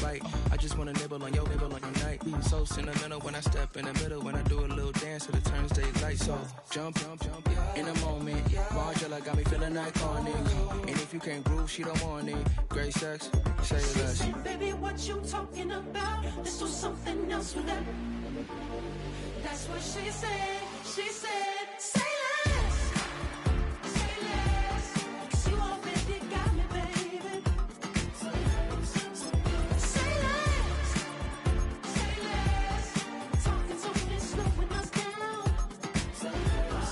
fight. I just wanna nibble on your night. So sentimental when I step in the middle, when I do a little dance to the turns they light. So jump, in a moment. Margella got me feeling iconic. And if you can't groove, she don't want it. Great sex, say less. Baby, what you talking about? Let's do something else with that. That's what she said. She said, say less. Say less. 'Cause you already got me, baby. Say less. Say less. Talking so it's slowing us down. Say less.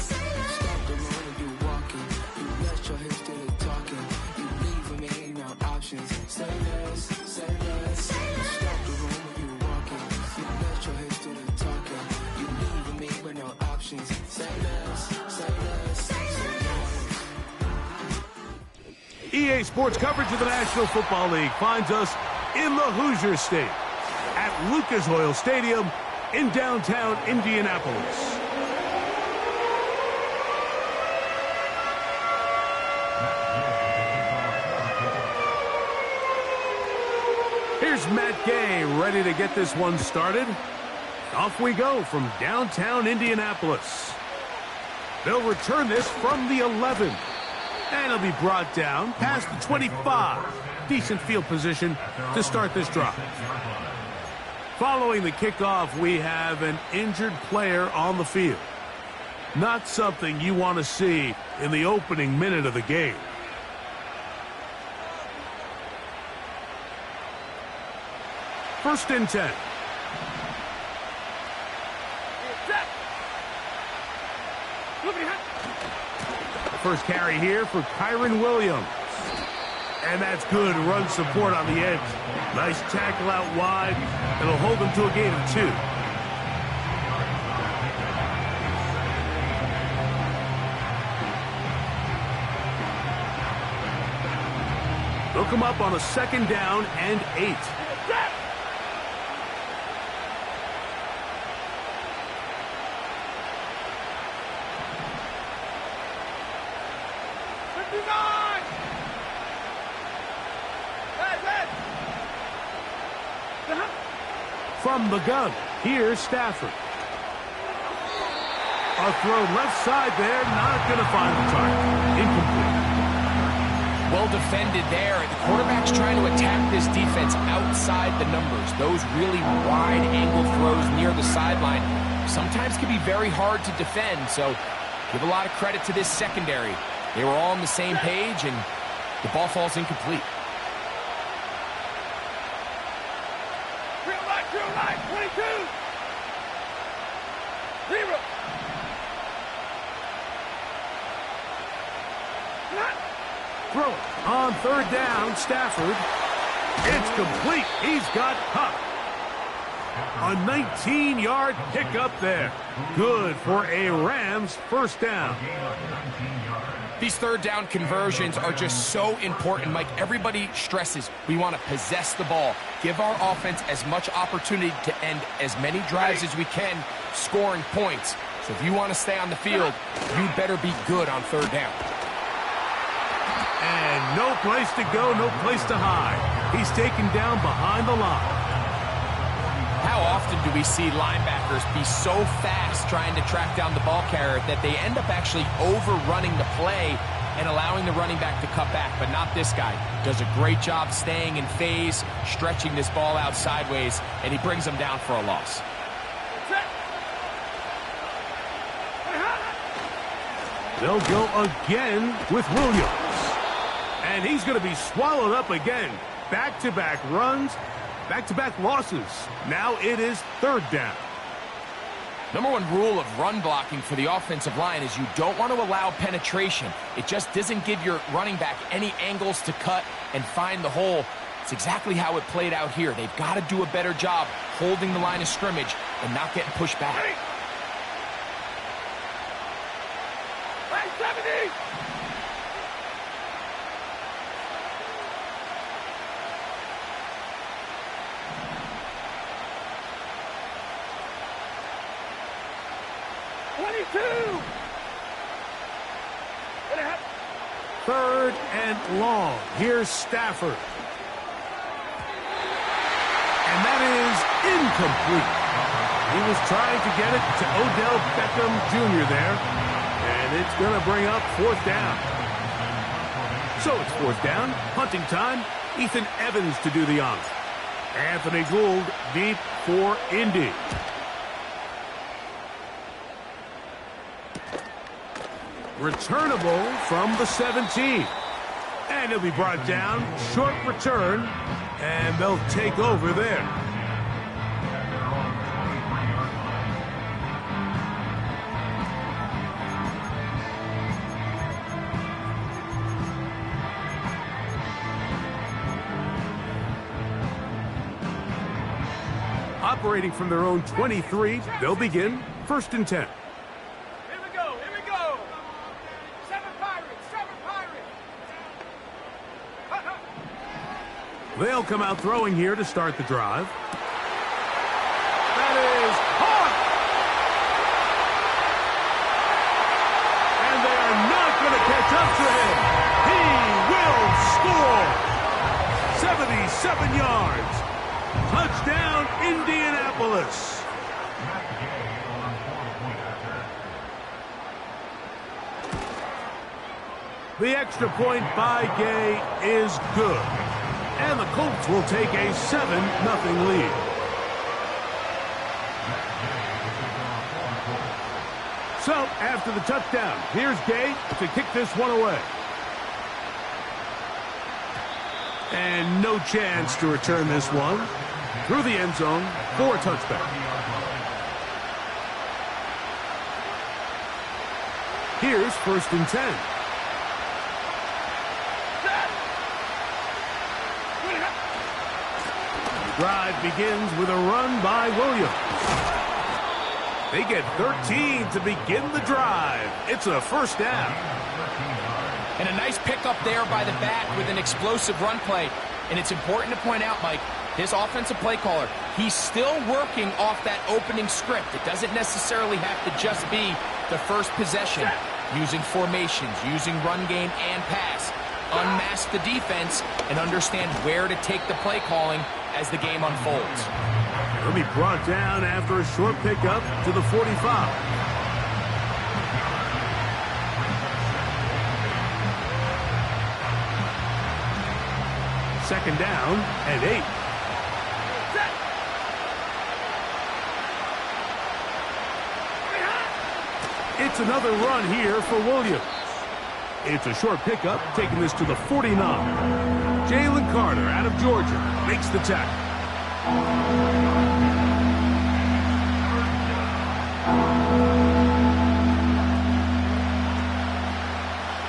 Say less. Stop the room when you walking. You rest your hips to the talking. You leave with me, ain't no options. Say less, say less. Stop the room when you walking. You rest your hips to the talking. You leave with me with no options. Say less, say less, say less. EA Sports coverage of the National Football League finds us in the Hoosier State at Lucas Oil Stadium in downtown Indianapolis. Here's Matt Gay ready to get this one started. Off we go from downtown Indianapolis. They'll return this from the 11. And it'll be brought down past the 25. Decent field position to start this drive. Following the kickoff, we have an injured player on the field. Not something you want to see in the opening minute of the game. First and 10. First carry here for Kyron Williams. And that's good run support on the edge. Nice tackle out wide. It'll hold them to a gain of 2. They'll come up on a 2nd down and 8. From the gun, here's Stafford. A throw left side there, not going to find the target. Incomplete. Well defended there. The quarterback's trying to attack this defense outside the numbers. Those really wide angle throws near the sideline sometimes can be very hard to defend. So give a lot of credit to this secondary. They were all on the same page, and the ball falls incomplete. Real life, 22. 0. Throw on 3rd down, Stafford. It's complete. He's got Huck. A 19-yard pickup there. Good for a Rams first down. These 3rd down conversions are just so important, Mike. Everybody stresses we want to possess the ball, give our offense as much opportunity to end as many drives as we can, scoring points. So if you want to stay on the field, you better be good on 3rd down. And no place to go, no place to hide. He's taken down behind the line. How often do we see linebackers be so fast trying to track down the ball carrier that they end up actually overrunning the play and allowing the running back to cut back? But not this guy. Does a great job staying in phase, stretching this ball out sideways, and he brings them down for a loss. They'll go again with Williams. And he's going to be swallowed up again. Back-to-back runs, back-to-back losses. Now it is 3rd down. Number 1 rule of run blocking for the offensive line is you don't want to allow penetration. It just doesn't give your running back any angles to cut and find the hole. It's exactly how it played out here. They've got to do a better job holding the line of scrimmage and not getting pushed back. 70. Third and long. Here's Stafford. is incomplete. He was trying to get it to Odell Beckham Jr. there, and it's going to bring up 4th down. So it's 4th down, punting time. Ethan Evans to do the honor. Anthony Gould deep for Indy. Returnable from the 17. And he'll be brought down. Short return. And they'll take over there. Operating from their own 23, they'll begin 1st and 10. Here we go, here we go. 7 Pirates, 7 Pirates. They'll come out throwing here to start the drive. That is caught! And they are not going to catch up to him. He will score! 77 yards. Touchdown, Indianapolis. The extra point by Gay is good. And the Colts will take a 7-0 lead. So, after the touchdown, here's Gay to kick this one away. And no chance to return this one. Through the end zone for a touchback. Here's 1st and 10. The drive begins with a run by Williams. They get 13 to begin the drive. It's a 1st down. And a nice pickup there by the back with an explosive run play. And it's important to point out, Mike, this offensive play caller, he's still working off that opening script. It doesn't necessarily have to just be the first possession. Using formations, using run game and pass. Unmask the defense and understand where to take the play calling as the game unfolds. He'll be brought down after a short pickup to the 45. 2nd down and 8. It's another run here for Williams. It's a short pickup, taking this to the 49. Jalen Carter out of Georgia makes the tackle.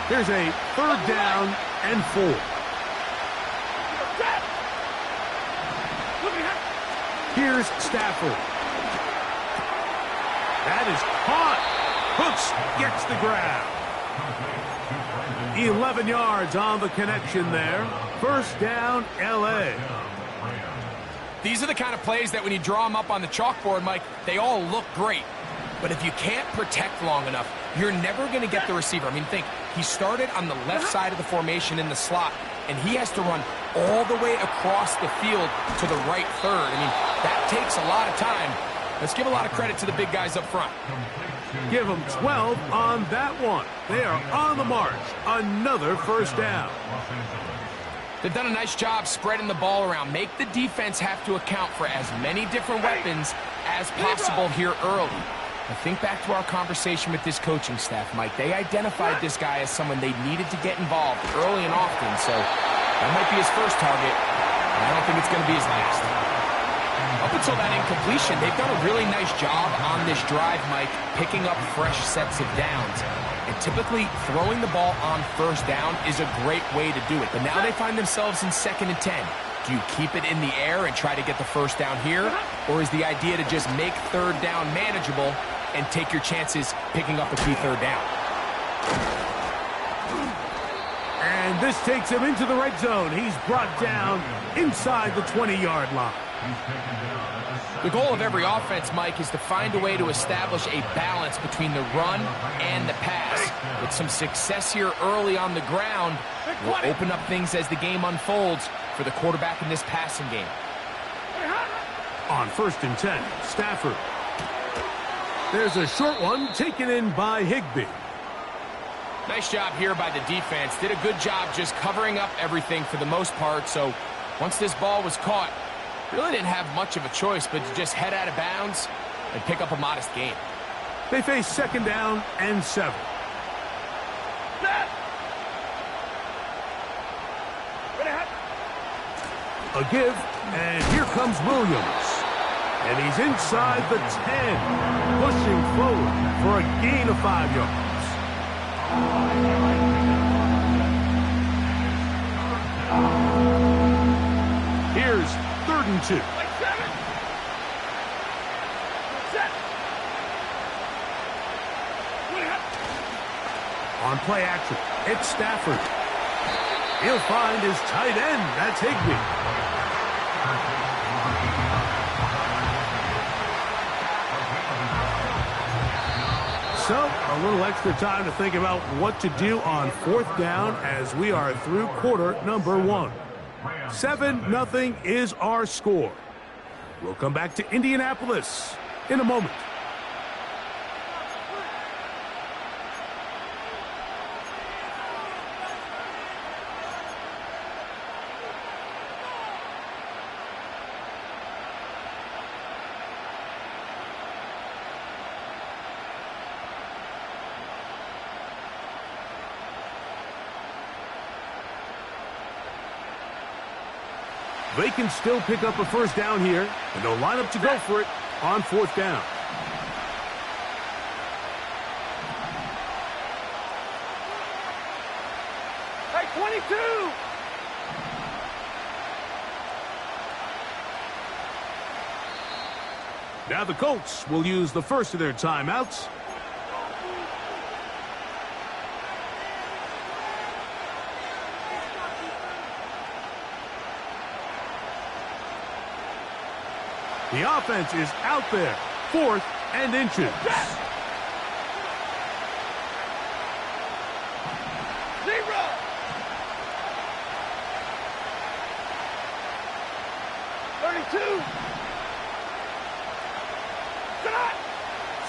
There's a 3rd down and 4. Here's Stafford. That is caught. Hooks gets the grab. 11 yards on the connection there. 1st down, L.A. These are the kind of plays that when you draw them up on the chalkboard, Mike, they all look great. But if you can't protect long enough, you're never going to get the receiver. I mean, think, he started on the left side of the formation in the slot, and he has to run all the way across the field to the right third. I mean, that takes a lot of time. Let's give a lot of credit to the big guys up front. Give them 12 on that one. They are on the march. Another 1st down. They've done a nice job spreading the ball around. Make the defense have to account for as many different weapons as possible here early. Now think back to our conversation with this coaching staff, Mike. They identified this guy as someone they needed to get involved early and often, so that might be his first target, and I don't think it's going to be his last. Up until that incompletion, they've done a really nice job on this drive, Mike, picking up fresh sets of downs. And typically, throwing the ball on 1st down is a great way to do it. But now they find themselves in 2nd and 10. Do you keep it in the air and try to get the 1st down here? Or is the idea to just make 3rd down manageable and take your chances picking up a key 3rd down? And this takes him into the red zone. He's brought down inside the 20-yard line. The goal of every offense, Mike, is to find a way to establish a balance between the run and the pass. With some success here early on the ground, will open up things as the game unfolds for the quarterback in this passing game. On 1st and 10, Stafford. There's a short one taken in by Higbee. Nice job here by the defense. Did a good job just covering up everything for the most part. So once this ball was caught, really didn't have much of a choice but to just head out of bounds and pick up a modest gain. They face 2nd down and 7. A give, and here comes Williams. And he's inside the 10, pushing forward for a gain of 5 yards. Here's 3rd and 2. On play action, it's Stafford. He'll find his tight end. That's Higbee. So, a little extra time to think about what to do on 4th down as we are through quarter number 1. 7-0 is our score. We'll come back to Indianapolis in a moment. They can still pick up a 1st down here, and they'll line up to go for it on 4th down. Hey, 22! Now the Colts will use the first of their timeouts. The offense is out there, 4th and inches. 0!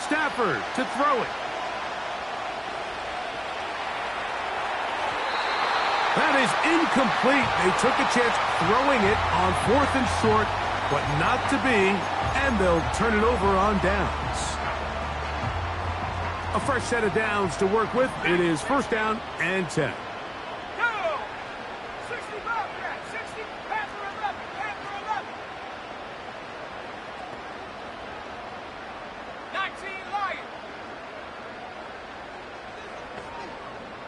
Stafford to throw it. That is incomplete. They took a chance throwing it on 4th and short, but not to be, and they'll turn it over on downs. A fresh set of downs to work with. It is 1st down and 10. Go! 65 back, 60, Panther 11, Panther 11. 19 Lions.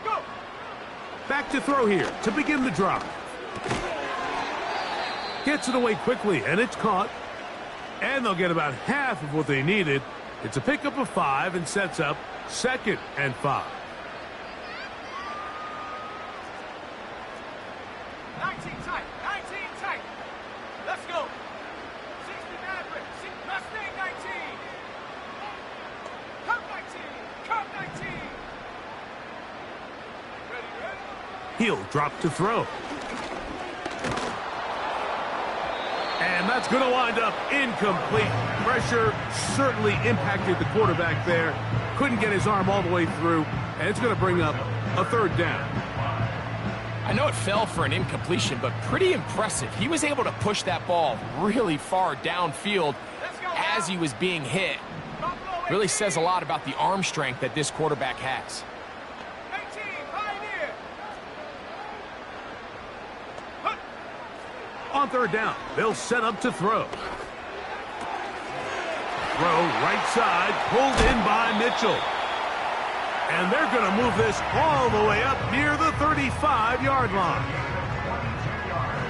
Go! Back to throw here to begin the drive. Gets it away quickly, and it's caught. And they'll get about half of what they needed. It's a pickup of 5 and sets up 2nd and 5. 19 tight, 19 tight. Let's go. 60 Maverick, Mustang 19. Cup 19, Cup 19. Ready? He'll drop to throw. And that's going to wind up incomplete. Pressure certainly impacted the quarterback there. Couldn't get his arm all the way through, and it's going to bring up a 3rd down. I know it fell for an incompletion, but pretty impressive. He was able to push that ball really far downfield as he was being hit. Really says a lot about the arm strength that this quarterback has. 18, Pioneer. On 3rd down, they'll set up to throw. Throw right side, pulled in by Mitchell. And they're going to move this all the way up near the 35-yard line.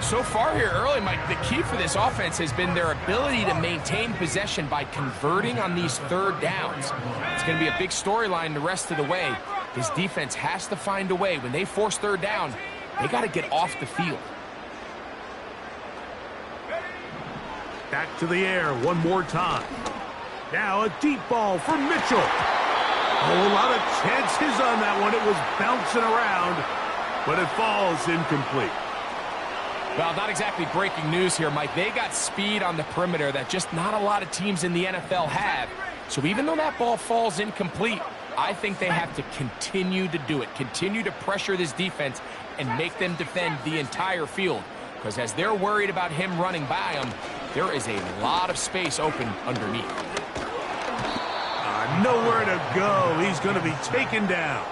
So far here early, Mike, the key for this offense has been their ability to maintain possession by converting on these 3rd downs. It's going to be a big storyline the rest of the way. This defense has to find a way. When they force 3rd down, they got to get off the field. Back to the air one more time. Now a deep ball for Mitchell. A whole lot of chances on that one. It was bouncing around, but it falls incomplete. Well, not exactly breaking news here, Mike. They got speed on the perimeter that just not a lot of teams in the NFL have. So even though that ball falls incomplete, I think they have to continue to do it, continue to pressure this defense and make them defend the entire field. Because as they're worried about him running by them, there is a lot of space open underneath. Nowhere to go. He's going to be taken down.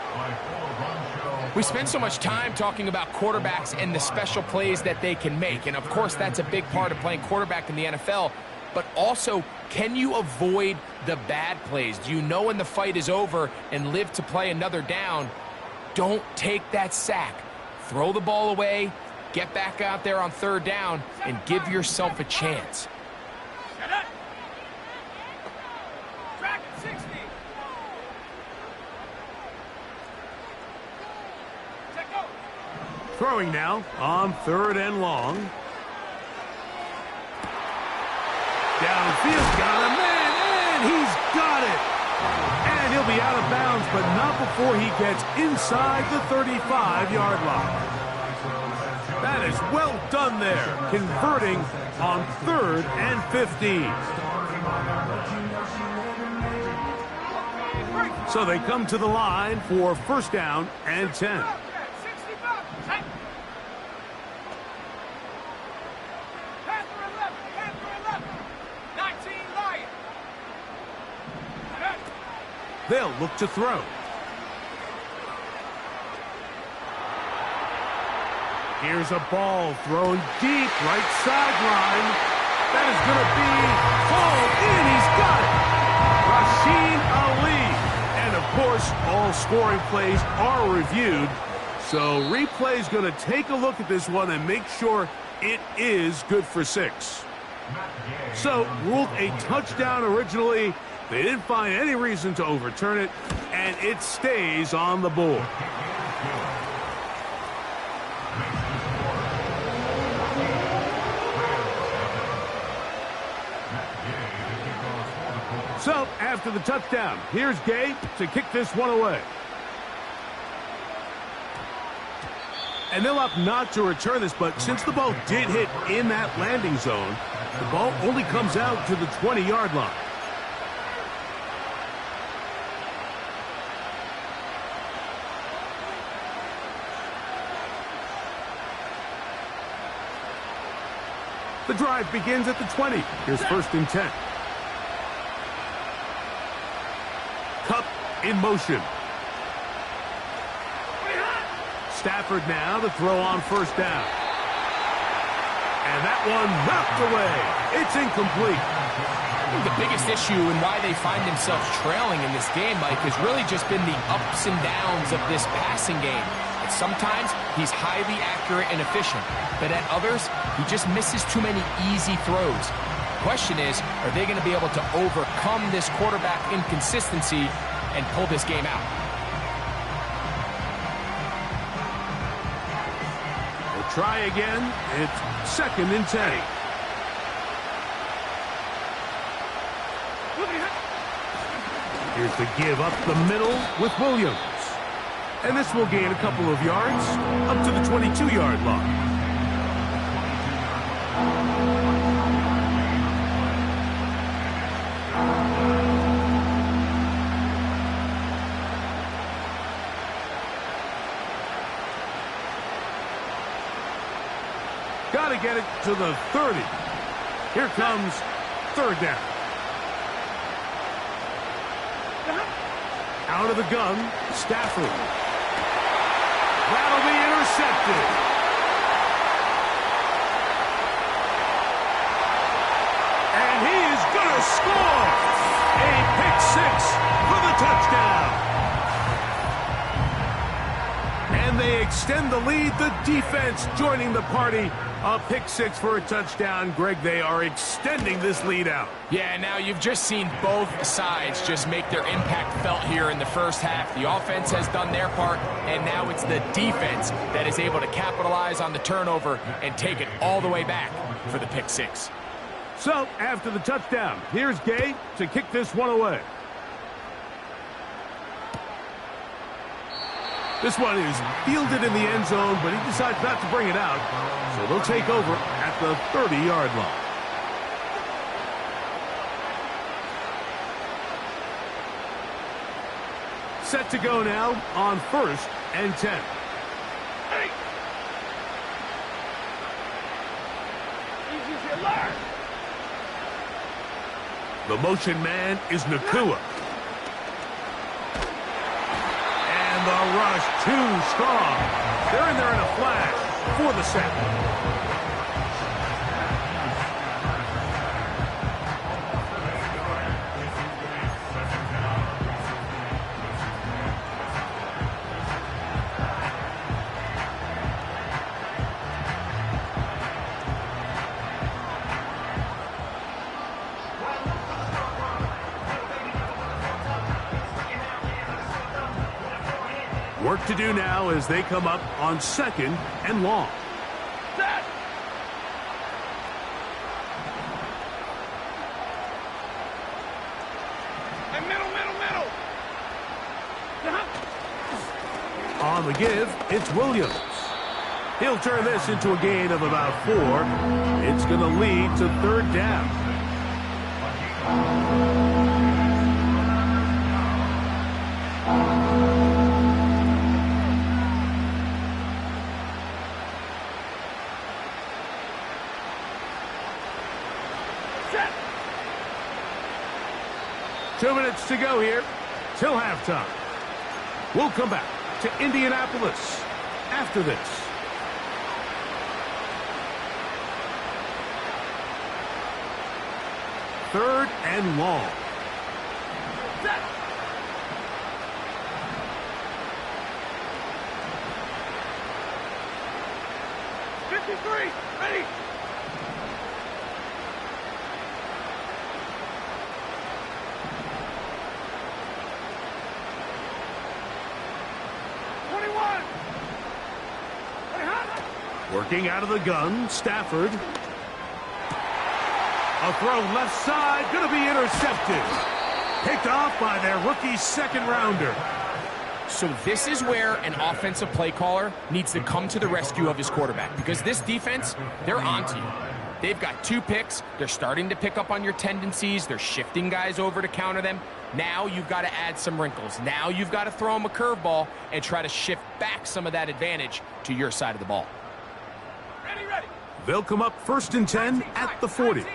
We spend so much time talking about quarterbacks and the special plays that they can make. And, of course, that's a big part of playing quarterback in the NFL. But also, can you avoid the bad plays? Do you know when the fight is over and live to play another down? Don't take that sack. Throw the ball away, get back out there on third down, and give yourself a chance. Throwing now on third and long. Downfield, got a man, and he's got it. And he'll be out of bounds, but not before he gets inside the 35-yard line. That is well done there, converting on 3rd and 15. So they come to the line for first down and 10. They'll look to throw. Here's a ball thrown deep, right sideline. That is going to be hauled in. He's got it. Rasheen Ali. And, of course, all scoring plays are reviewed. So replay's going to take a look at this one and make sure it is good for 6. So ruled a touchdown originally. They didn't find any reason to overturn it, and it stays on the board. So, after the touchdown, here's Gay to kick this one away. And they'll opt not to return this, but since the ball did hit in that landing zone, the ball only comes out to the 20-yard line. The drive begins at the 20. Here's 1st and 10. Kupp in motion. Stafford now to throw on first down. And that one knocked away. It's incomplete. The biggest issue and why they find themselves trailing in this game, Mike, has really just been the ups and downs of this passing game. And sometimes he's highly accurate and efficient, but at others, he just misses too many easy throws. The question is, are they going to be able to overcome this quarterback inconsistency and pull this game out? We'll try again. It's 2nd and 10. Here's the give up the middle with Williams. And this will gain a couple of yards up to the 22-yard line. Got to get it to the 30. Here comes 3rd down. Out of the gun, Stafford. That'll be intercepted. And he is going to score. A pick 6 for the touchdown. And they extend the lead. The defense joining the party. A pick 6 for a touchdown. Greg, they are extending this lead out. Yeah, now you've just seen both sides just make their impact felt here in the first half. The offense has done their part, and now it's the defense that is able to capitalize on the turnover and take it all the way back for the pick 6. So, after the touchdown, here's Gay to kick this one away. This one is fielded in the end zone, but he decides not to bring it out. So they'll take over at the 30-yard line. Set to go now on 1st and 10. Hey! Easy to learn. The motion man is Nacua. And the rush too strong. They're in there in a flash for the sack. Work to do now as they come up on 2nd and long. Set. And middle. On the give, it's Williams. He'll turn this into a gain of about 4. It's going to lead to 3rd down. Set. 2 minutes to go here till halftime. We'll come back to Indianapolis after this. Third and long. Set. '53. Ready. Working out of the gun, Stafford. A throw left side, going to be intercepted. Picked off by their rookie 2nd rounder. So this is where an offensive play caller needs to come to the rescue of his quarterback, because this defense, they're onto you. They've got 2 picks. They're starting to pick up on your tendencies. They're shifting guys over to counter them. Now you've got to add some wrinkles. Now you've got to throw them a curveball and try to shift back some of that advantage to your side of the ball. Ready. They'll come up 1st and 10 at the 40. Ready.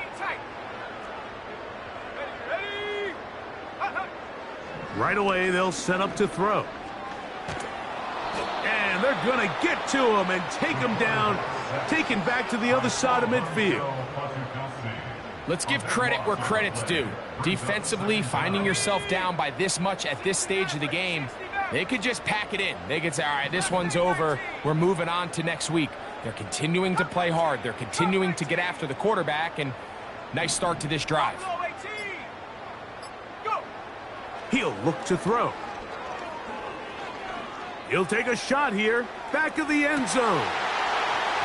Right away, they'll set up to throw. And they're going to get to him and take him down, taken back to the other side of midfield. Let's give credit where credit's due. Defensively, finding yourself down by this much at this stage of the game, they could just pack it in. They could say, all right, this one's over. We're moving on to next week. They're continuing to play hard. They're continuing to get after the quarterback, and nice start to this drive. Go. He'll look to throw. He'll take a shot here, back of the end zone.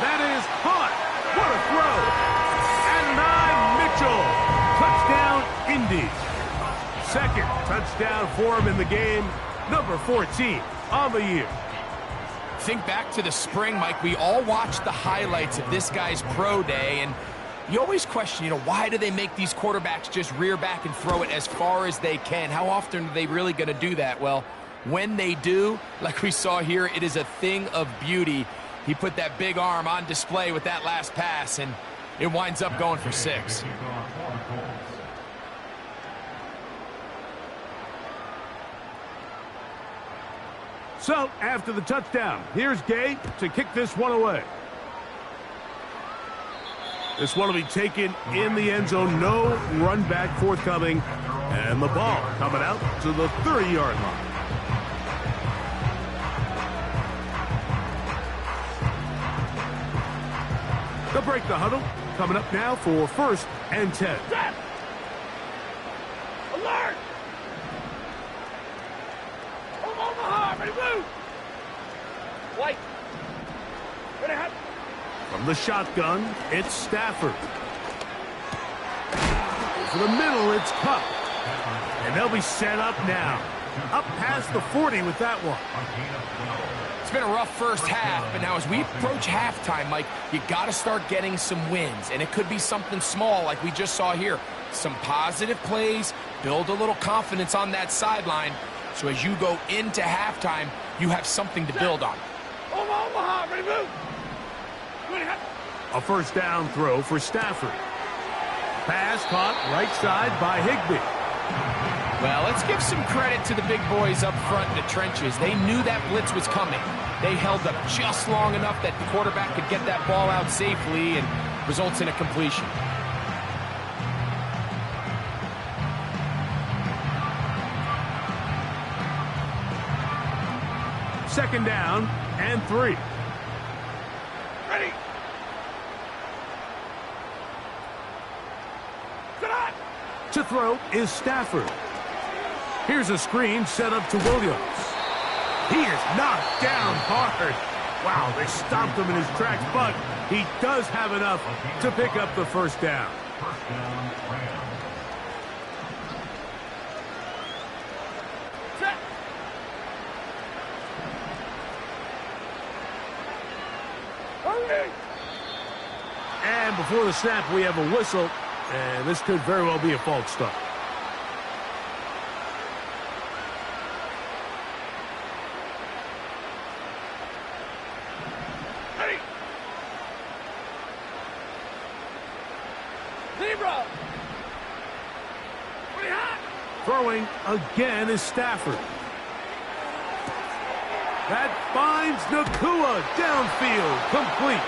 That is caught. What a throw. Adonai Mitchell. Touchdown, Indy. 2nd touchdown for him in the game. Number 14 on the year. Think back to the spring, Mike. We all watched the highlights of this guy's pro day, and you always question, why do they make these quarterbacks just rear back and throw it as far as they can? How often are they really going to do that? Well, when they do, like we saw here, it is a thing of beauty. He put that big arm on display with that last pass, and it winds up going for 6. So, after the touchdown, here's Gay to kick this one away. This one will be taken in the end zone. No run back forthcoming. And the ball coming out to the 30-yard line. They'll break the huddle. Coming up now for 1st and 10. Set. Alert. Omaha. Ready, move. White. Ready, hot. From the shotgun, it's Stafford. For the middle, it's Cup. And they'll be set up now. up past the 40 with that one. It's been a rough first half, but now as we approach halftime, Mike, you got to start getting some wins, and it could be something small like we just saw here. Some positive plays, build a little confidence on that sideline, so as you go into halftime, you have something to build on. Omaha, ready to move. A first down throw for Stafford. Pass caught right side by Higbee. Well, let's give some credit to the big boys up front in the trenches. They knew that blitz was coming. They held up just long enough that the quarterback could get that ball out safely and results in a completion. Second down and 3. Ready. To throw is Stafford. Here's a screen set up to Williams. He is knocked down hard. Wow, they stopped him in his tracks, but he does have enough to pick up the first down. Set. Hurry. And before the snap, we have a whistle, and this could very well be a false start. Ready. Zebra. Pretty hot. Throwing again is Stafford. That finds Nacua downfield, complete.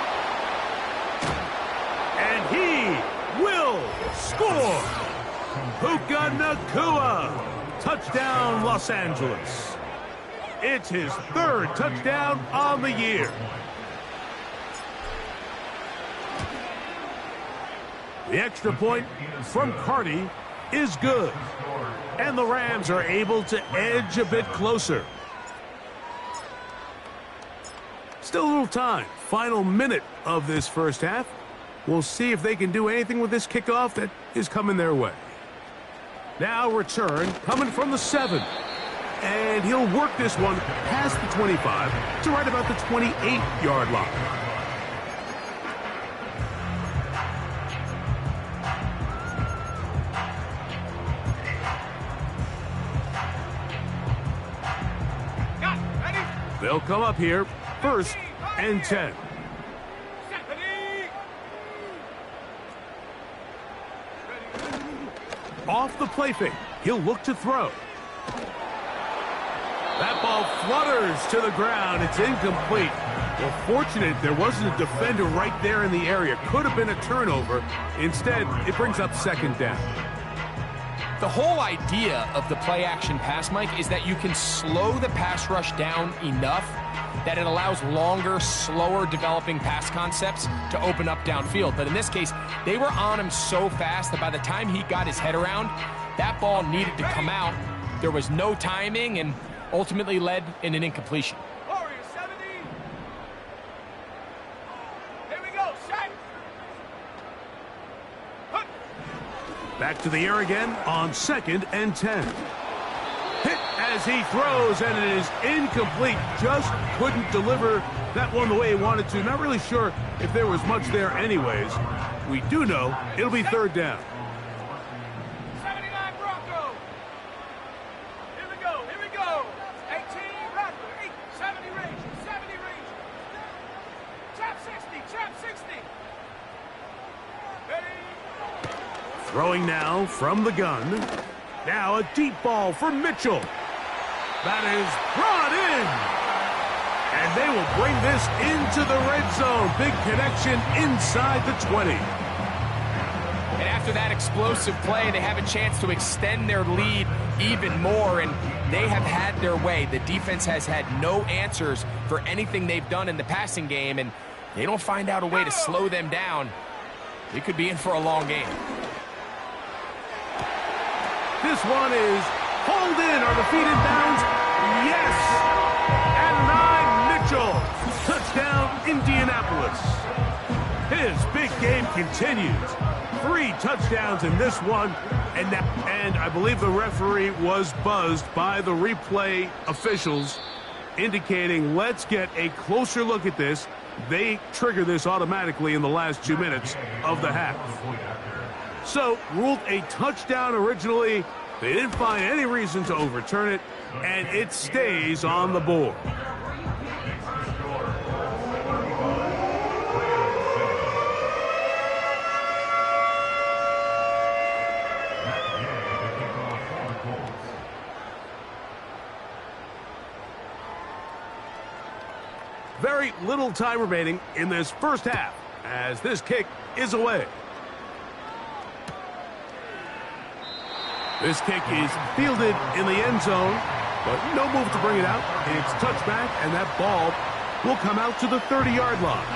And he will score. Puka Nacua. Touchdown, Los Angeles. It's his third touchdown on the year. The extra point from Carty is good. And the Rams are able to edge a bit closer. Still a little time. Final minute of this first half. We'll see if they can do anything with this kickoff that is coming their way. Now return coming from the 7. And he'll work this one past the 25 to right about the 28-yard line. They'll come up here, 1st and 10. Off the play fake, he'll look to throw. That ball flutters to the ground. It's incomplete. Well, fortunate there wasn't a defender right there in the area. Could have been a turnover. Instead, it brings up 2nd down. The whole idea of the play-action pass, Mike, is that you can slow the pass rush down enough that it allows longer, slower developing pass concepts to open up downfield. But in this case, they were on him so fast that by the time he got his head around, that ball needed to come out. There was no timing and ultimately led in an incompletion. Warrior 70. Here we go. Set. Back to the air again on 2nd and 10. Hit as he throws, and it is incomplete. Just couldn't deliver that one the way he wanted to. Not really sure if there was much there anyways. We do know it'll be 3rd down. 79 Bronco. Here we go. Here we go. 18 Rattler. 8, 70 range. 70 range. Trap 60. Trap 60. Ready. Throwing now from the gun. Now a deep ball for Mitchell. That is brought in. And they will bring this into the red zone. Big connection inside the 20. And after that explosive play, they have a chance to extend their lead even more, and they have had their way. The defense has had no answers for anything they've done in the passing game, and they don't find out a way to slow them down. They could be in for a long game. This one is hauled in. Are the feet in bounds? Yes! And 9, Mitchell. Touchdown, Indianapolis. His big game continues. 3 touchdowns in this one, And I believe the referee was buzzed by the replay officials, indicating let's get a closer look at this. They trigger this automatically in the last 2 minutes of the half. So, ruled a touchdown originally. They didn't find any reason to overturn it, and it stays on the board. Very little time remaining in this first half as this kick is away. This kick is fielded in the end zone, but no move to bring it out. It's touchback, and that ball will come out to the 30-yard line.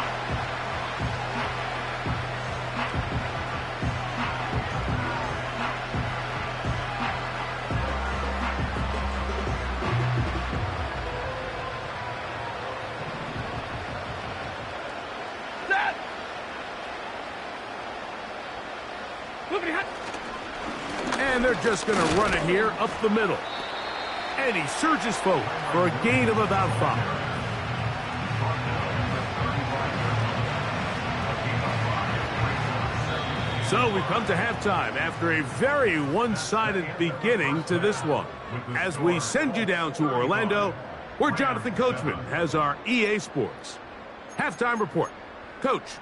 And they're just going to run it here up the middle. And he surges forward for a gain of about 5. So we come to halftime after a very one-sided beginning to this one. As we send you down to Orlando, where Jonathan Coachman has our EA Sports halftime report. Coach.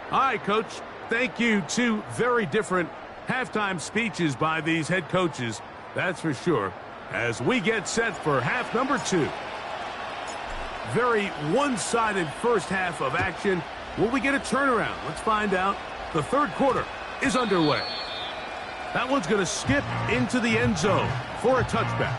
All right, Coach. Thank you. 2 very different halftime speeches by these head coaches, that's for sure, as we get set for half number 2. Very one-sided first half of action. Will we get a turnaround? Let's find out. The third quarter is underway. That one's going to skip into the end zone for a touchback.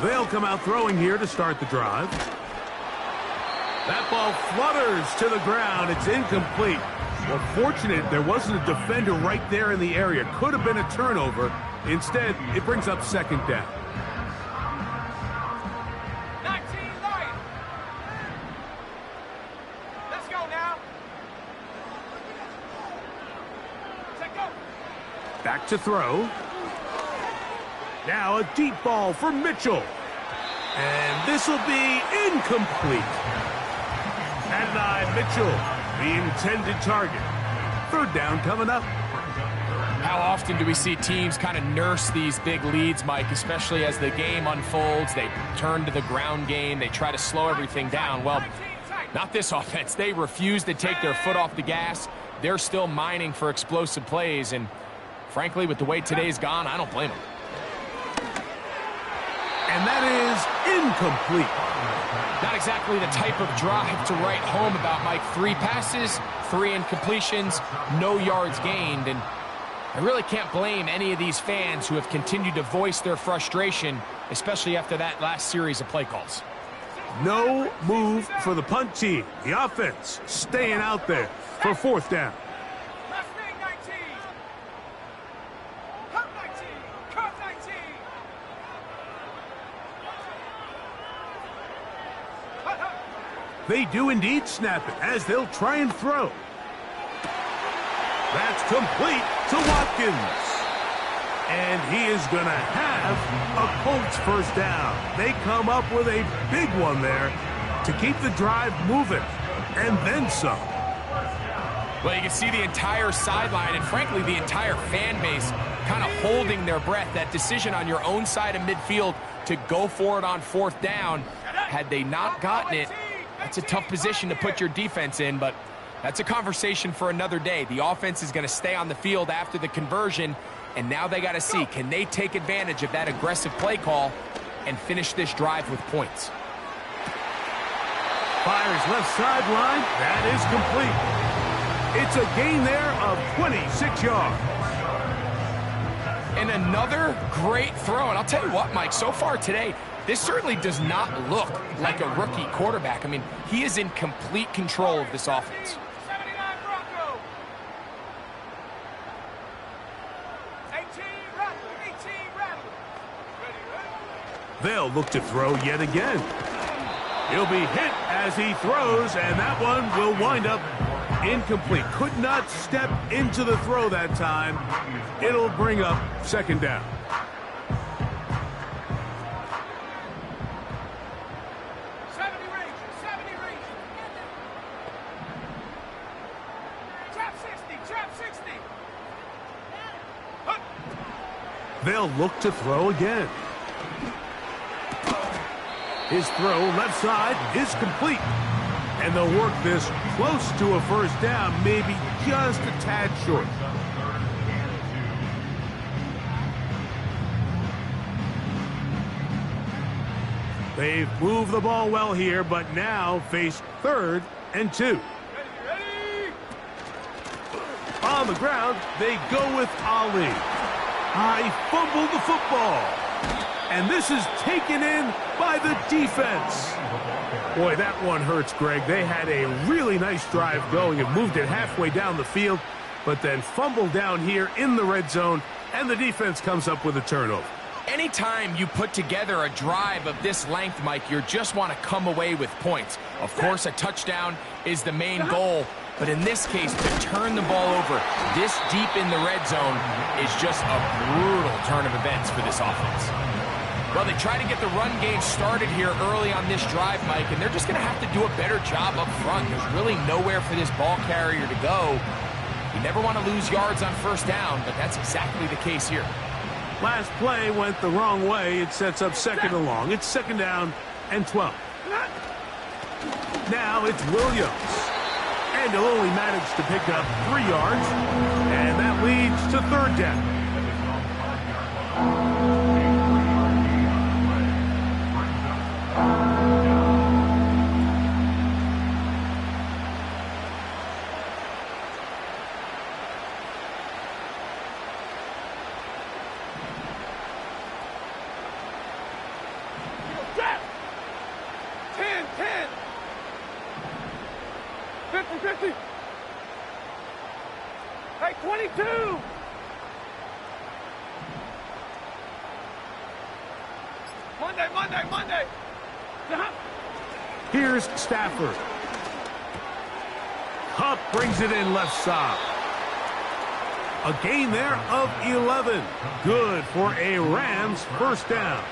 They'll come out throwing here to start the drive. That ball flutters to the ground. It's incomplete. Well, fortunate there wasn't a defender right there in the area. Could have been a turnover. Instead, it brings up second down. 19 Lions. Let's go now. Set go. Back to throw. Now a deep ball for Mitchell. And this will be incomplete. And Mitchell, the intended target. Third down coming up. How often do we see teams kind of nurse these big leads, Mike, especially as the game unfolds? They turn to the ground game. They try to slow everything down. Well, not this offense. They refuse to take their foot off the gas. They're still mining for explosive plays. And frankly, with the way today's gone, I don't blame them. And that is incomplete. Not exactly the type of drive to write home about, Mike. 3 passes, 3 incompletions, no yards gained. And I really can't blame any of these fans who have continued to voice their frustration, especially after that last series of play calls. No move for the punt team. The offense staying out there for fourth down. Last thing, 19. Cut 19. Cut 19. They do indeed snap it as they'll try and throw. That's complete to Watkins. And he is going to have a Colts first down. They come up with a big one there to keep the drive moving. And then some. Well, you can see the entire sideline and, frankly, the entire fan base kind of holding their breath. That decision on your own side of midfield to go for it on fourth down, had they not gotten it, that's a tough position to put your defense in, but that's a conversation for another day. The offense is going to stay on the field after the conversion, and now they got to see, can they take advantage of that aggressive play call and finish this drive with points. Fires left sideline. That is complete. It's a gain there of 26 yards. And another great throw. And I'll tell you what, Mike, so far today, this certainly does not look like a rookie quarterback. I mean, he is in complete control of this offense. 79 Bronco. 18 Rattler. 18 Rattler. Ready. They'll look to throw yet again. He'll be hit as he throws, and that one will wind up incomplete. Could not step into the throw that time. It'll bring up second down. They'll look to throw again. His throw left side is complete. And they'll work this close to a first down, maybe just a tad short. They've moved the ball well here, but now face 3rd and 2. Ready. On the ground, they go with Ali. He fumbled the football. And this is taken in by the defense. Boy, that one hurts, Greg. They had a really nice drive going and moved it halfway down the field, but then fumbled down here in the red zone, and the defense comes up with a turnover. Anytime you put together a drive of this length, Mike, you just want to come away with points. Of course, a touchdown is the main goal, but in this case, to turn the ball over this deep in the red zone is just a brutal turn of events for this offense. Well, they try to get the run game started here early on this drive, Mike, and they're just going to have to do a better job up front. There's really nowhere for this ball carrier to go. You never want to lose yards on first down, but that's exactly the case here. Last play went the wrong way. It sets up second and long. It's second down and 12. Now it's Williams. And he'll only manage to pick up 3 yards. And that leads to third down. Hey, 22! Monday! Here's Stafford. Hupp brings it in left side. A gain there of 11. Good for a Rams first down.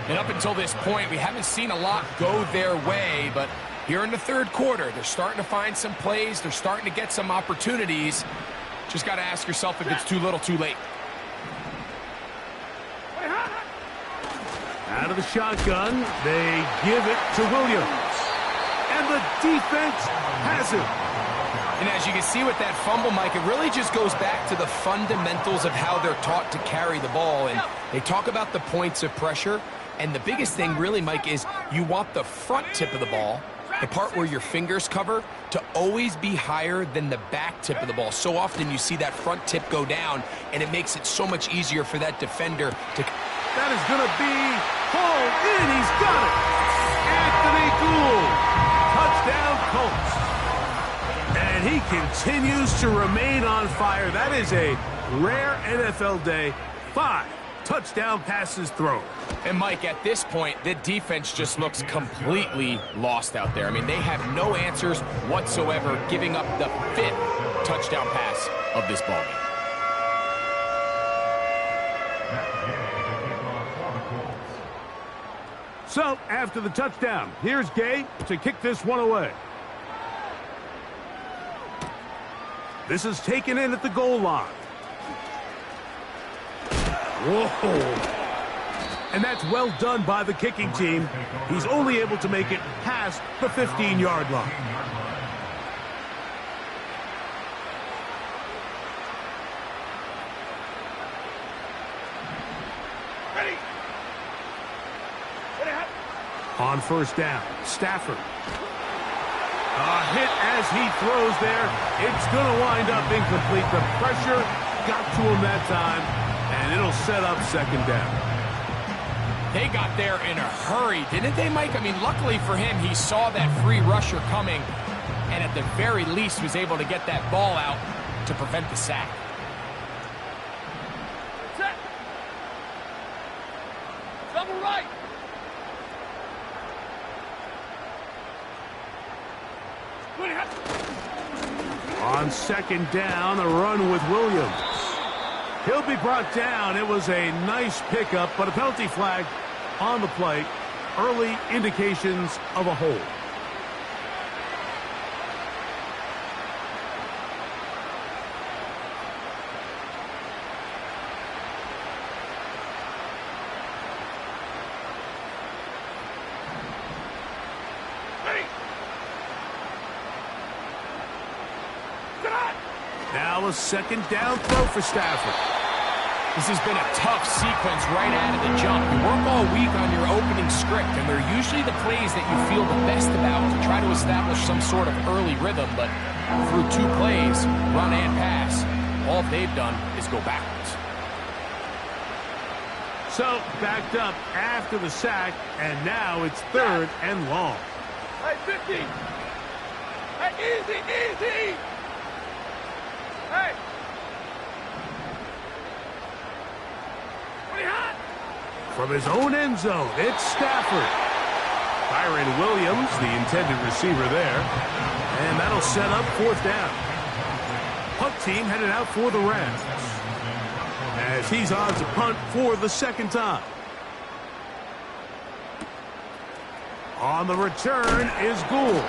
And up until this point, we haven't seen a lot go their way, but here in the third quarter, they're starting to find some plays. They're starting to get some opportunities. Just got to ask yourself if it's too little, too late. Out of the shotgun, they give it to Williams. And the defense has it. And as you can see with that fumble, Mike, it really just goes back to the fundamentals of how they're taught to carry the ball. And they talk about the points of pressure. And the biggest thing really, Mike, is you want the front tip of the ball, the part where your fingers cover, to always be higher than the back tip of the ball. So often you see that front tip go down, and it makes it so much easier for that defender to... That is going to be hauled in. He's got it. Anthony Gould. Touchdown, Colts. And he continues to remain on fire. That is a rare NFL day. 5 touchdown passes thrown. And, Mike, at this point, the defense just looks completely lost out there. I mean, they have no answers whatsoever, giving up the 5th touchdown pass of this ballgame. So, after the touchdown, here's Gay to kick this one away. This is taken in at the goal line. Whoa. And that's well done by the kicking team. He's only able to make it past the 15-yard line. On first down, Stafford. A hit as he throws there. It's going to wind up incomplete. The pressure got to him that time, and it'll set up second down. They got there in a hurry, didn't they, Mike? I mean, luckily for him, he saw that free rusher coming, and at the very least was able to get that ball out to prevent the sack. Set. Double right. On second down, a run with Williams. He'll be brought down. It was a nice pickup, but a penalty flag on the play. Early indications of a hold. Now a second down throw for Stafford. This has been a tough sequence right out of the jump. You work all week on your opening script, and they're usually the plays that you feel the best about to try to establish some sort of early rhythm, but through 2 plays, run and pass, all they've done is go backwards. So, backed up after the sack, and now it's third and long. Hey, 50. Hey, easy, easy. Hey. Pretty hot. From his own end zone, it's Stafford. Kyren Williams, the intended receiver there. And that'll set up fourth down. Punt team headed out for the Rams, as he's on to punt for the second time. On the return is Gould.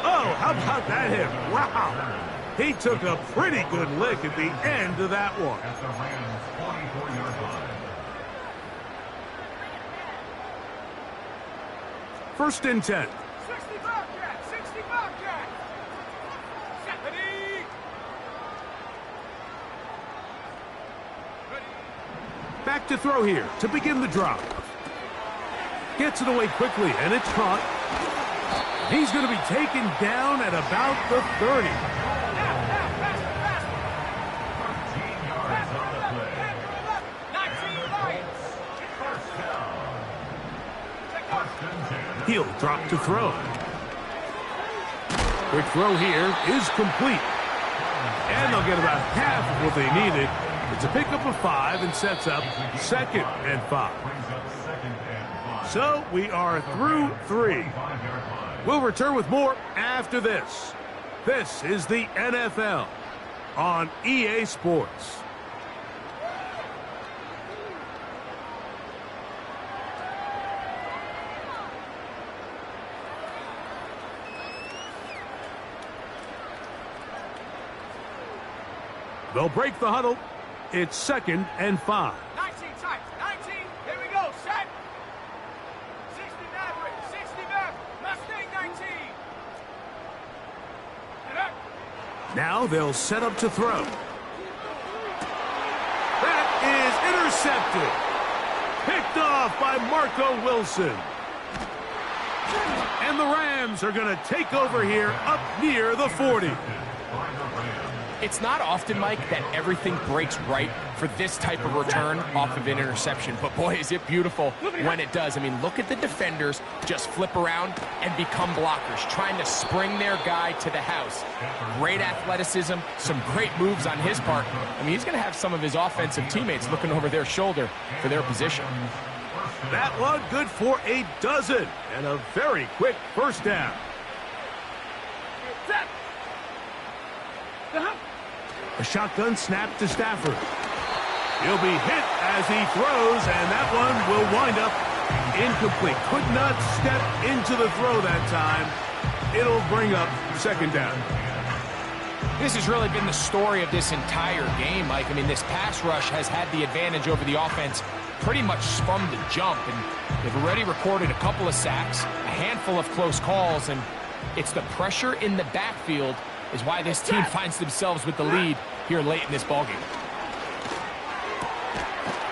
Oh, how about that hit? Wow. He took a pretty good lick at the end of that one. At the Rams' 44-yard line. First and 10. 60 Bobcat, 60 Bobcat. Stephanie. Back to throw here to begin the drive. Gets it away quickly, and it's caught. He's going to be taken down at about the 30. He'll drop to throw. Quick throw here is complete. And they'll get about half of what they needed. It's a pickup of 5 and sets up second and 5. So we are through 3. We'll return with more after this. This is the NFL on EA Sports. They'll break the huddle. It's second and 5. 19 times, 19. Here we go, set. 60 Maverick, 60 Maverick, Mustang 19. And up. Now they'll set up to throw. That is intercepted. Picked off by Marco Wilson. And the Rams are going to take over here up near the 40. It's not often, Mike, that everything breaks right for this type of return off of an interception. But, boy, is it beautiful when it does. I mean, look at the defenders just flip around and become blockers, trying to spring their guy to the house. Great athleticism, some great moves on his part. I mean, he's going to have some of his offensive teammates looking over their shoulder for their position. That one good for a dozen and a very quick first down. Set. A shotgun snap to Stafford. He'll be hit as he throws, and that one will wind up incomplete. Could not step into the throw that time. It'll bring up second down. This has really been the story of this entire game, Mike. I mean, this pass rush has had the advantage over the offense pretty much from the jump, and they've already recorded a couple of sacks, a handful of close calls, and it's the pressure in the backfield is why this team finds themselves with the lead here late in this ballgame.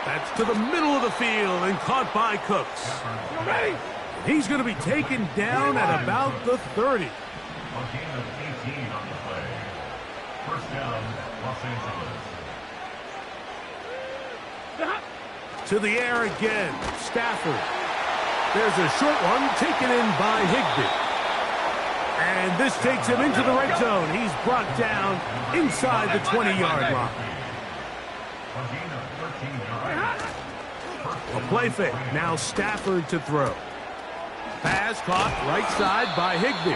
That's to the middle of the field and caught by Cooks. You ready? He's going to be taken down at about the 30. A gain of 18 on the play. First down, Los Angeles. To the air again, Stafford. There's a short one taken in by Higbee. And this takes him into the red zone. He's brought down inside the 20-yard line. A gain of 13 yards. A play fake. Now Stafford to throw. Pass caught right side by Higbee.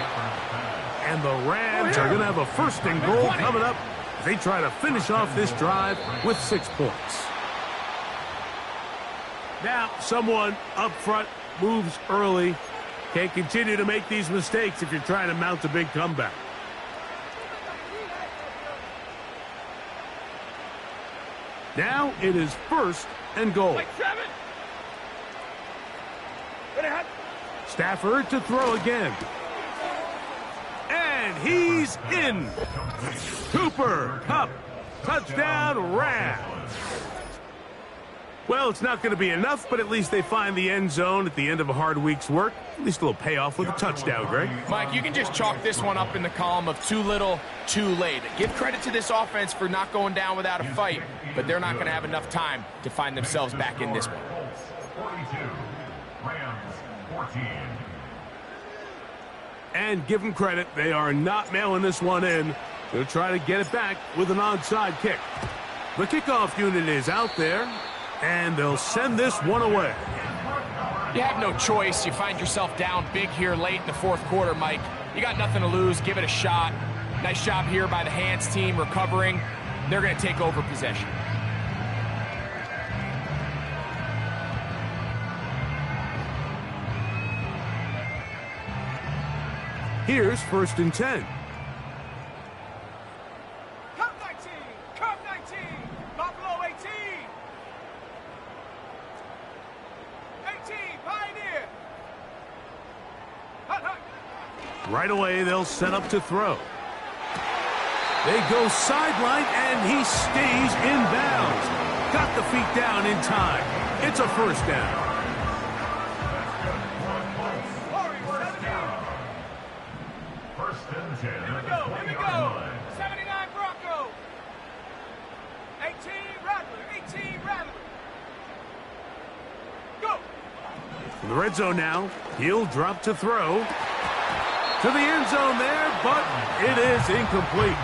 And the Rams are going to have a first and goal coming up as they try to finish off this drive with 6 points. Now someone up front moves early. Can't continue to make these mistakes if you're trying to mount a big comeback. Now it is first and goal. Stafford to throw again. And he's in. Cooper Kupp. Touchdown Rams. Well, it's not going to be enough, but at least they find the end zone at the end of a hard week's work. At least a little payoff with a touchdown, Greg. Mike, you can just chalk this one up in the column of too little, too late. Give credit to this offense for not going down without a fight, but they're not going to have enough time to find themselves back in this one. 42, Rams 14. And give them credit, they are not mailing this one in. They'll try to get it back with an onside kick. The kickoff unit is out there, and they'll send this one away. You have no choice. You find yourself down big here late in the fourth quarter, Mike. You got nothing to lose. Give it a shot. Nice job here by the hands team recovering. They're going to take over possession. Here's first and 10. Cup 19, Cup 19, Buffalo 18. 18, Pioneer. Hut, hut. Right away, they'll set up to throw. They go sideline, and he stays in bounds. Got the feet down in time. It's a first down. First and 10. Here we go, here we go. 79 Bronco. 18 Rattler, 18 Rattler. Go. In the red zone now, he'll drop to throw. To the end zone there, but it is incomplete.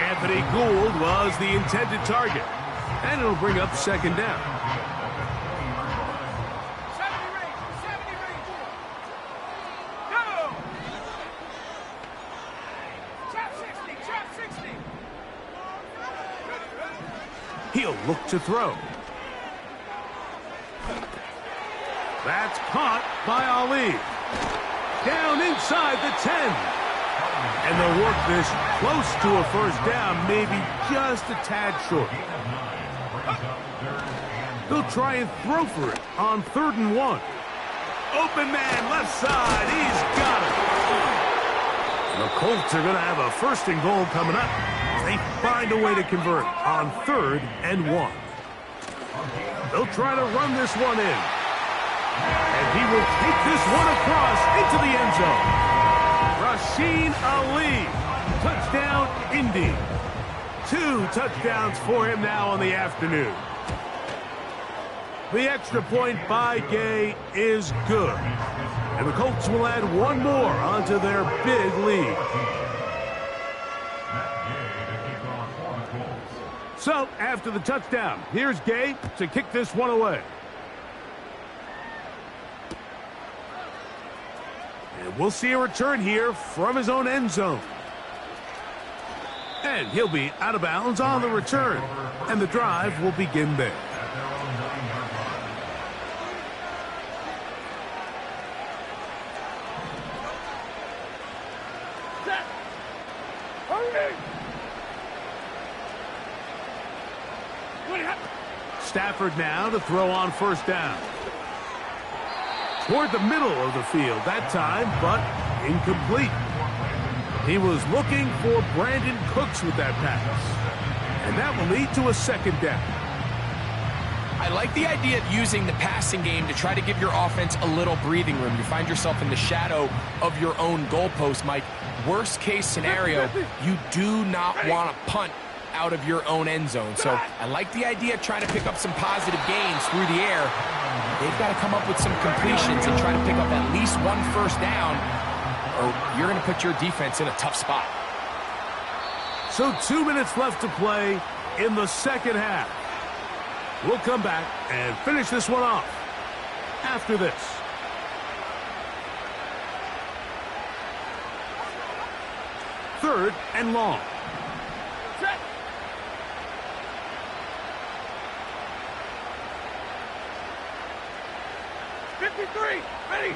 Anthony Gould was the intended target, and it'll bring up second down. 70 range, 70 range. Go. Trap 60, trap 60. He'll look to throw. That's caught by Ali. Down inside the 10. And they'll work this close to a first down, maybe just a tad short. They'll try and throw for it on 3rd and 1. Open man, left side, he's got it. The Colts are going to have a first and goal coming up. They find a way to convert on 3rd and 1. They'll try to run this one in. And he will take this one across into the end zone. Rasheen Ali, touchdown Indy. 2 touchdowns for him now on the afternoon. The extra point by Gay is good. And the Colts will add one more onto their big lead. So, after the touchdown, here's Gay to kick this one away. And we'll see a return here from his own end zone. And he'll be out of bounds on the return. And the drive will begin there. Stafford now to throw on first down. Toward the middle of the field that time, but incomplete. He was looking for Brandon Cooks with that pass. And that will lead to a second down. I like the idea of using the passing game to try to give your offense a little breathing room. You find yourself in the shadow of your own goalpost, Mike. Worst case scenario, you do not want to punt out of your own end zone. So I like the idea of trying to pick up some positive gains through the air. They've got to come up with some completions and try to pick up at least one first down, or you're going to put your defense in a tough spot. So 2 minutes left to play in the second half. We'll come back and finish this one off after this. Third and long. Set. '53, ready.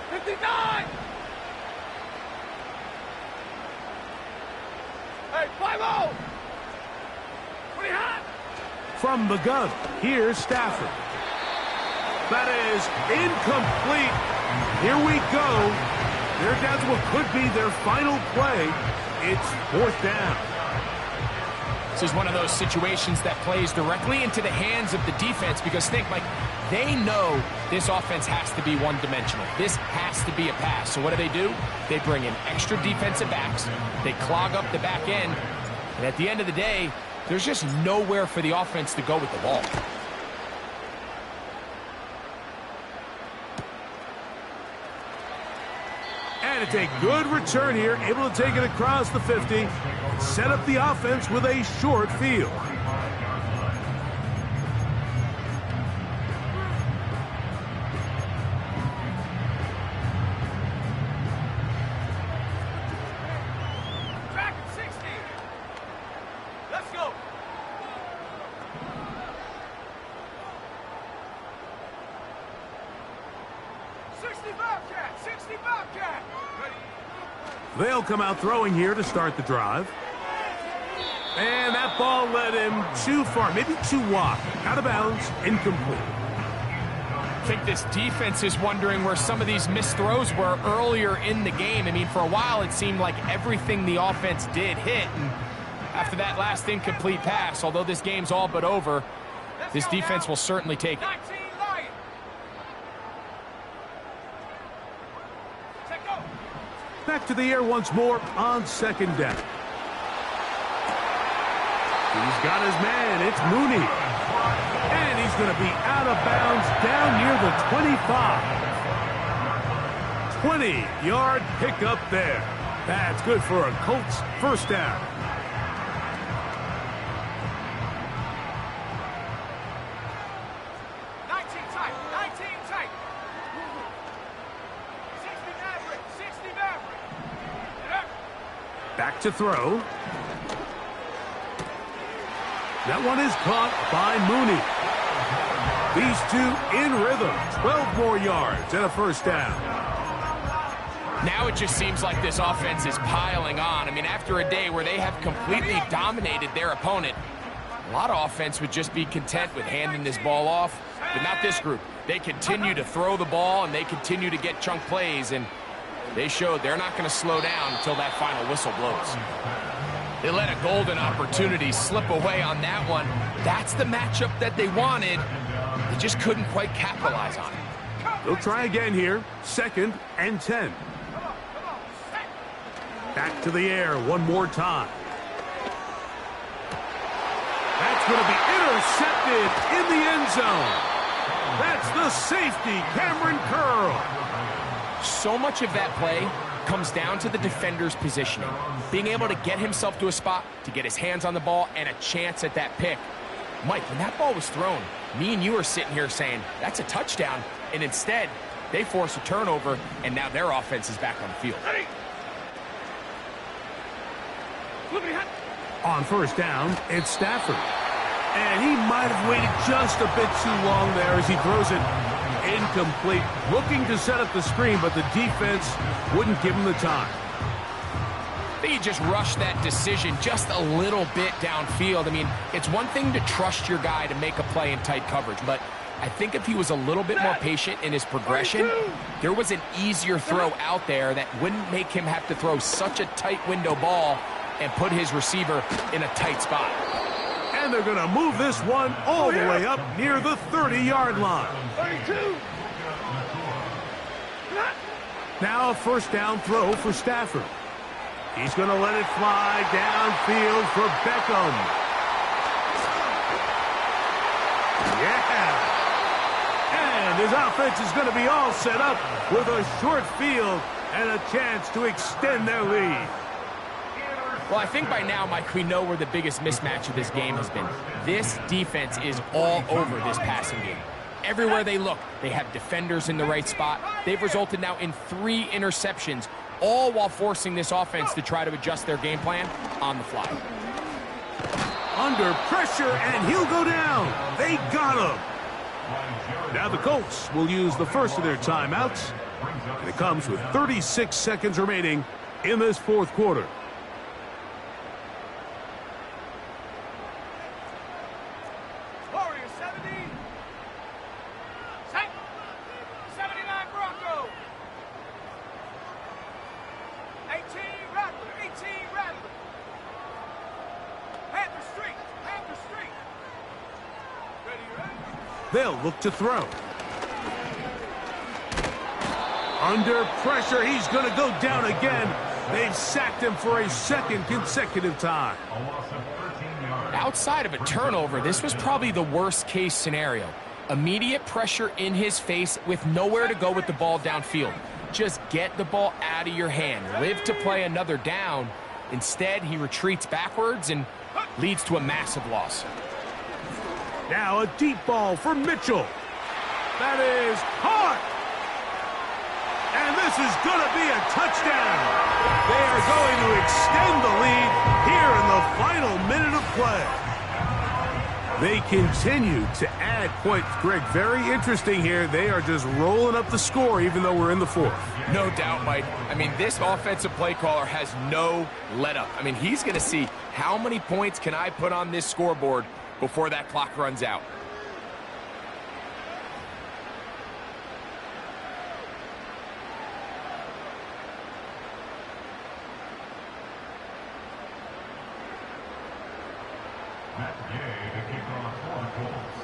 59. Hey, 5-0. Pretty hot. From the gun, here's Stafford. That is incomplete. Here we go. They're down to what could be their final play. It's fourth down. This is one of those situations that plays directly into the hands of the defense because think, Mike, they know this offense has to be one-dimensional. This has to be a pass. So what do? They bring in extra defensive backs. They clog up the back end. And at the end of the day, there's just nowhere for the offense to go with the ball. And it's a good return here, able to take it across the 50 and set up the offense with a short field. Back at 60. Let's go. 65 cat, 65 cat. Ready. They'll come out throwing here to start the drive. And that ball led him too far, maybe too wide. Out of bounds, incomplete. I think this defense is wondering where some of these missed throws were earlier in the game. I mean, for a while, it seemed like everything the offense did hit. And after that last incomplete pass, although this game's all but over, this defense will certainly take it. 19 Lion. Set go. Back to the air once more on second down. He's got his man. It's Mooney. And he's going to be out of bounds down near the 25. 20-yard pickup there. That's good for a Colts first down. Tight. 60 Maverick. 60 Maverick. Back to throw. That one is caught by Mooney. These two in rhythm. 12 more yards and a first down. Now it just seems like this offense is piling on. I mean, after a day where they have completely dominated their opponent, a lot of offense would just be content with handing this ball off, but not this group. They continue to throw the ball, and they continue to get chunk plays, and they showed they're not going to slow down until that final whistle blows. They let a golden opportunity slip away on that one. That's the matchup that they wanted. They just couldn't quite capitalize on it. They'll try again here. 2nd and 10. Back to the air one more time. That's going to be intercepted in the end zone. That's the safety, Cameron Curl. So much of that play comes down to the defender's positioning. Being able to get himself to a spot, to get his hands on the ball, and a chance at that pick. Mike, when that ball was thrown, me and you are sitting here saying, that's a touchdown, and instead, they force a turnover, and now their offense is back on the field. Ready. On first down, it's Stafford. And he might have waited just a bit too long there as he throws it incomplete. Looking to set up the screen, but the defense wouldn't give him the time. I think he just rushed that decision just a little bit downfield. I mean, it's one thing to trust your guy to make a play in tight coverage, but I think if he was a little bit more patient in his progression, there was an easier throw out there that wouldn't make him have to throw such a tight window ball and put his receiver in a tight spot. And they're going to move this one all the way up near the 30-yard line. 32. Now a first down throw for Stafford. He's going to let it fly downfield for Beckham. Yeah. And his offense is going to be all set up with a short field and a chance to extend their lead. Well, I think by now, Mike, we know where the biggest mismatch of this game has been. This defense is all over this passing game. Everywhere they look, they have defenders in the right spot. They've resulted now in 3 interceptions, all while forcing this offense to try to adjust their game plan on the fly. Under pressure, and he'll go down. They got him. Now the Colts will use the first of their timeouts, and it comes with 36 seconds remaining in this fourth quarter. Warriors 70. Set. 79 Bronco. 18 Rattler. 18 Rattler. Panther Street. Panther Street. Ready? They'll look to throw. Under pressure, he's going to go down again. They've sacked him for a second consecutive time. A loss of 13 yards. Outside of a turnover, this was probably the worst-case scenario. Immediate pressure in his face with nowhere to go with the ball downfield. Just get the ball out of your hand. Live to play another down. Instead, he retreats backwards and leads to a massive loss. Now a deep ball for Mitchell. That is caught. And this is going to be a touchdown. They are going to extend the lead here in the final minute of play. They continue to add points. Greg, very interesting here. They are just rolling up the score even though we're in the fourth. No doubt, Mike. I mean, this offensive play caller has no let-up. I mean, he's going to see how many points can I put on this scoreboard before that clock runs out. Matt Gay to kick off for the Colts.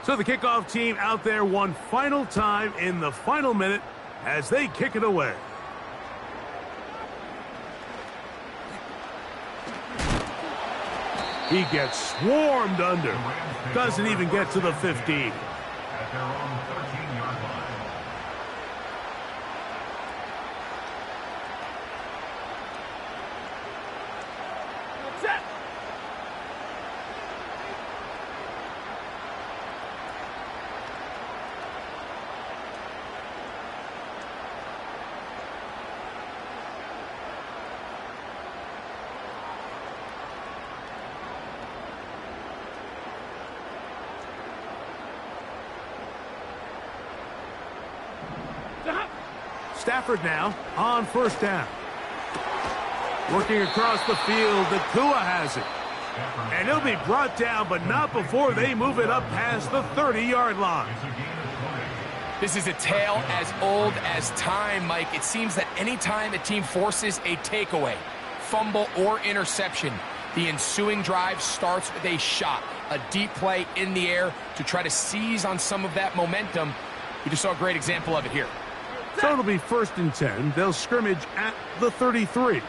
So the kickoff team out there one final time in the final minute as they kick it away. He gets swarmed under. Doesn't even get to the 15. At their own 13-yard line. Set. Stafford now on first down. Working across the field, Nakua has it. And he'll be brought down, but not before they move it up past the 30-yard line. It's a gain of 20. This is a tale as old as time, Mike. It seems that any time a team forces a takeaway, fumble, or interception, the ensuing drive starts with a shot, a deep play in the air to try to seize on some of that momentum. We just saw a great example of it here. So it'll be 1st and 10. They'll scrimmage at the 33.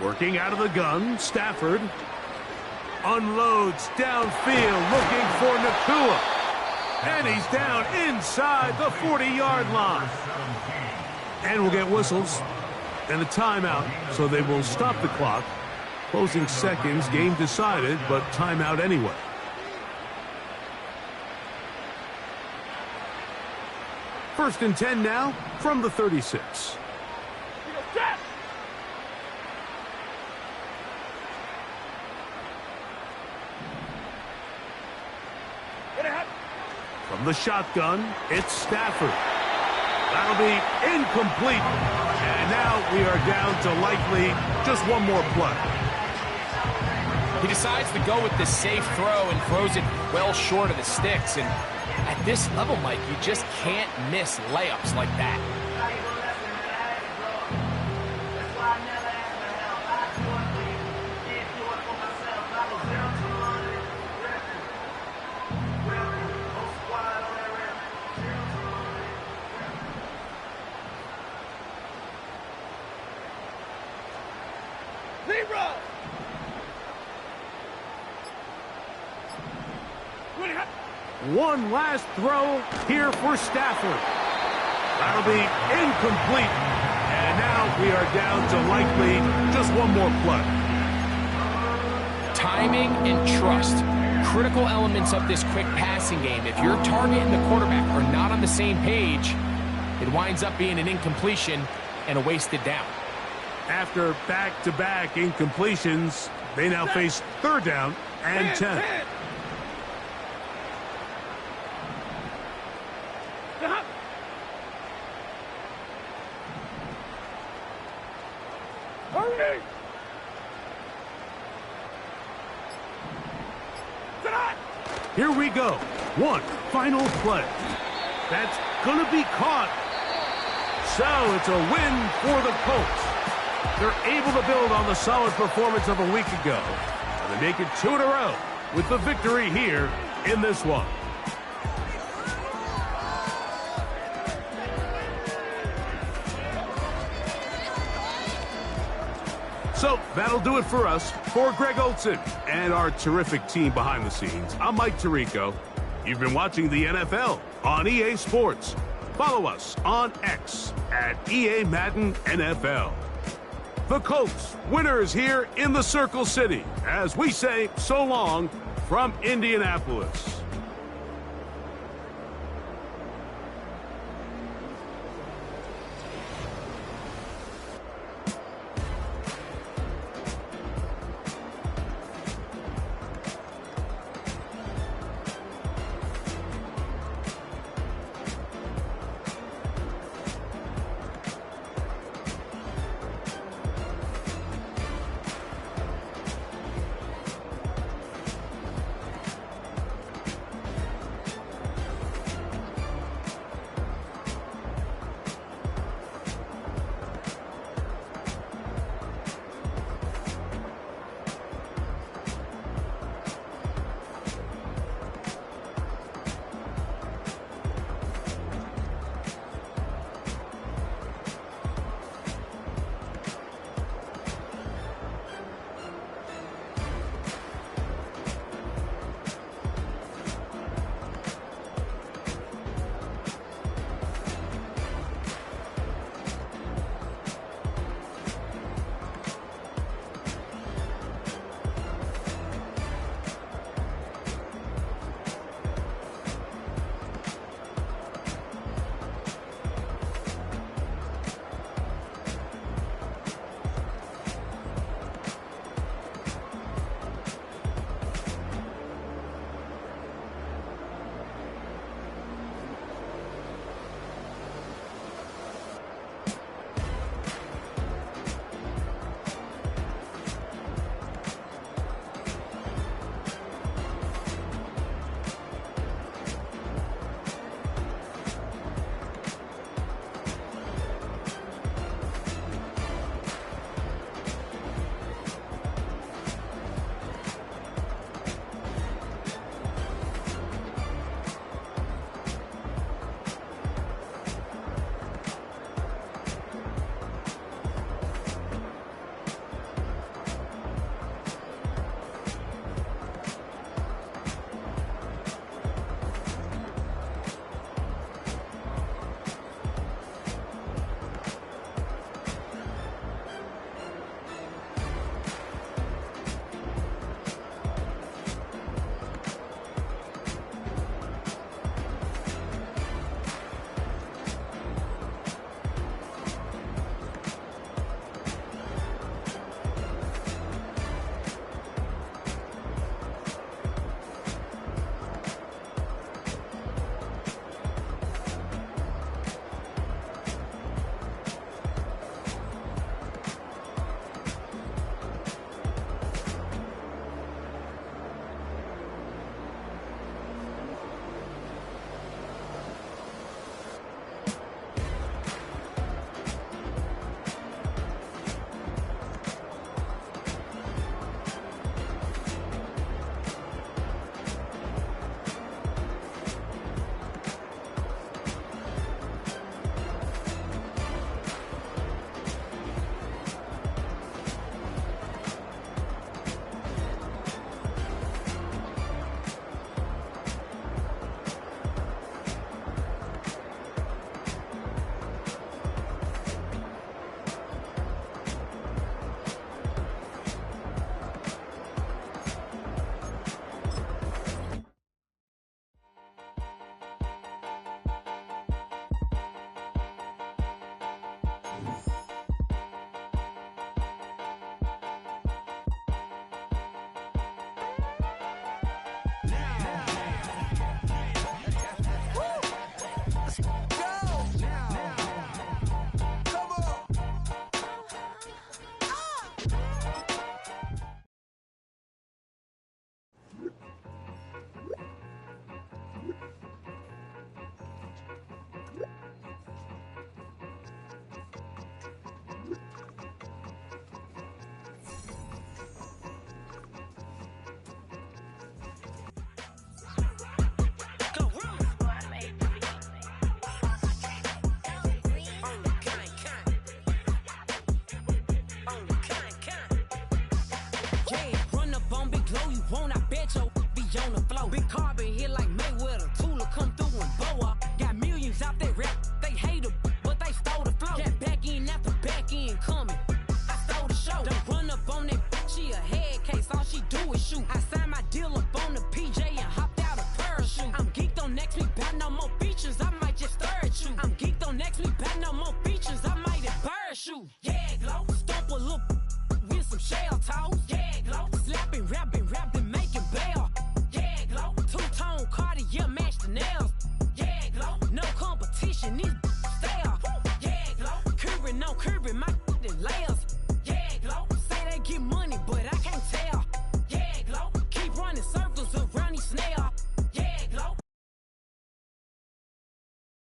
Working out of the gun, Stafford unloads downfield looking for Nakua. And he's down inside the 40-yard line. And we'll get whistles and a timeout, so they will stop the clock. Closing seconds, game decided, but timeout anyway. First and 10 now from the 36. From the shotgun, it's Stafford. That'll be incomplete. And now we are down to likely just one more play. He decides to go with the safe throw and throws it well short of the sticks. And at this level, Mike, you just can't miss layups like that. One last throw here for Stafford. That'll be incomplete. And now we are down to likely just one more play. Timing and trust, critical elements of this quick passing game. If your target and the quarterback are not on the same page, it winds up being an incompletion and a wasted down. After back-to-back incompletions, they now face third down and 10. Here we go. One final play. That's going to be caught. So it's a win for the Colts. They're able to build on the solid performance of a week ago. And they make it 2 in a row with the victory here in this one. So that'll do it for us. For Greg Olson and our terrific team behind the scenes, I'm Mike Tirico. You've been watching the NFL on EA Sports. Follow us on X at EA Madden NFL. The Colts, winners here in the Circle City, as we say so long from Indianapolis.